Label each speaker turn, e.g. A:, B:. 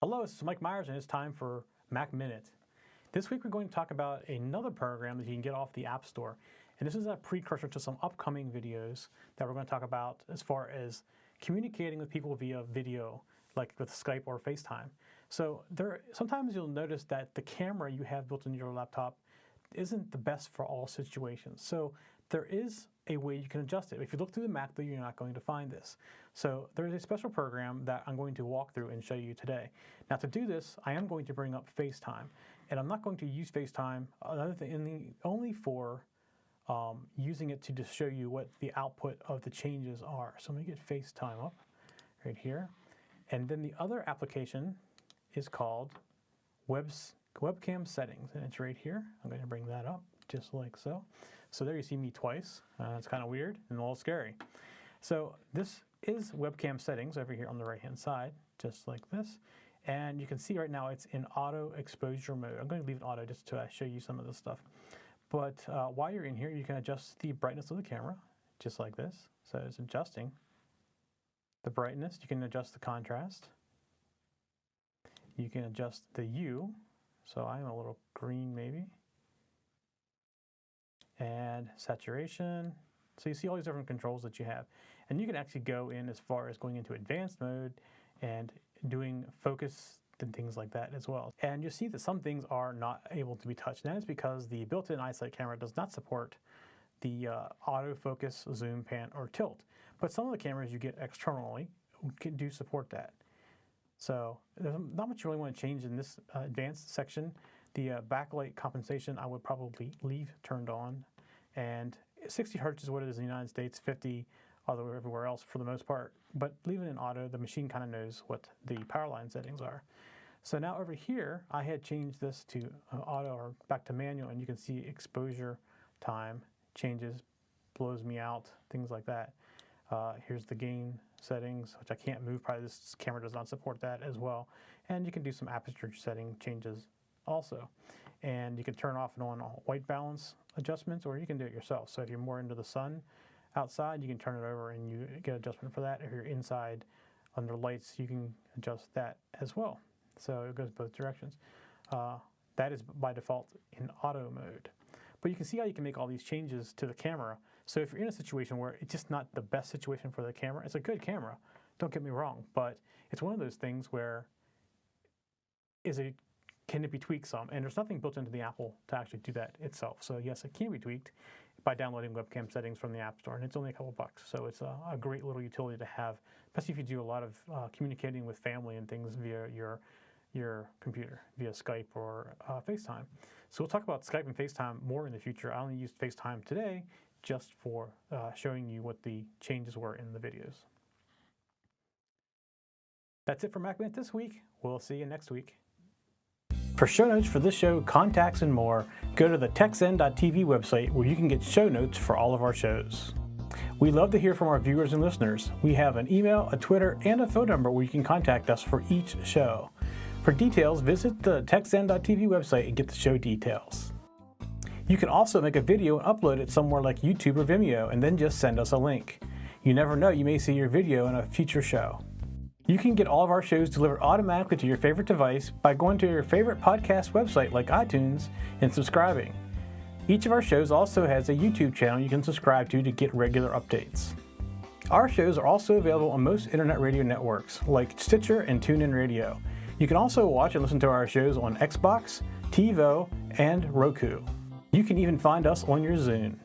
A: Hello, this is Mike Myers, and it's time for Mac Minute. This week we're going to talk about another program that you can get off the App Store. And this is a precursor to some upcoming videos that we're going to talk about as far as communicating with people via video, like with Skype or FaceTime. So sometimes you'll notice that the camera you have built into your laptop isn't the best for all situations. So there is a way you can adjust it. If you look through the Mac, though, you're not going to find this. So there is a special program that I'm going to walk through and show you today. Now, to do this, I am going to bring up FaceTime, and I'm not going to use FaceTime only for using it to just show you what the output of the changes are. So let me get FaceTime up right here, and then the other application is called Webcam Settings, and it's right here. I'm going to bring that up just like so. So there you see me twice. It's kind of weird and a little scary. So this is Webcam Settings over here on the right-hand side, just like this. And you can see right now it's in auto exposure mode. I'm going to leave it auto just to show you some of this stuff. But while you're in here, you can adjust the brightness of the camera, just like this. So it's adjusting the brightness. You can adjust the contrast. You can adjust the hue. So I'm a little green maybe. And saturation. So you see all these different controls that you have. And you can actually go in as far as going into advanced mode and doing focus and things like that as well. And you see that some things are not able to be touched. And that is because the built-in iSight camera does not support the autofocus, zoom, pan, or tilt. But some of the cameras you get externally do support that. So there's not much you really want to change in this advanced section. The backlight compensation I would probably leave turned on. And 60 hertz is what it is in the United States, 50 although everywhere else for the most part. But leaving it in auto, the machine kind of knows what the power line settings are. So now over here, I had changed this to auto or back to manual, and you can see exposure time changes, blows me out, things like that. Here's the gain settings, which I can't move. Probably this camera does not support that as well. And you can do some aperture setting changes also. And you can turn off and on white balance adjustments, or you can do it yourself. So if you're more into the sun outside, you can turn it over and you get adjustment for that. If you're inside under lights, you can adjust that as well. So it goes both directions. That is by default in auto mode. But you can see how you can make all these changes to the camera. So if you're in a situation where it's just not the best situation for the camera, it's a good camera, don't get me wrong, but it's one of those things where can it be tweaked some? And there's nothing built into the Apple to actually do that itself. So yes, it can be tweaked by downloading Webcam Settings from the App Store, and it's only a couple bucks. So it's a great little utility to have, especially if you do a lot of communicating with family and things via your computer, via Skype or FaceTime. So we'll talk about Skype and FaceTime more in the future. I only used FaceTime today just for showing you what the changes were in the videos. That's it for Mac Minute this week. We'll see you next week. For show notes for this show, contacts, and more, go to the TechZen.tv website where you can get show notes for all of our shows. We love to hear from our viewers and listeners. We have an email, a Twitter, and a phone number where you can contact us for each show. For details, visit the TechZen.tv website and get the show details. You can also make a video and upload it somewhere like YouTube or Vimeo, and then just send us a link. You never know, you may see your video in a future show. You can get all of our shows delivered automatically to your favorite device by going to your favorite podcast website like iTunes and subscribing. Each of our shows also has a YouTube channel you can subscribe to get regular updates. Our shows are also available on most internet radio networks like Stitcher and TuneIn Radio. You can also watch and listen to our shows on Xbox, TiVo, and Roku. You can even find us on your Zune.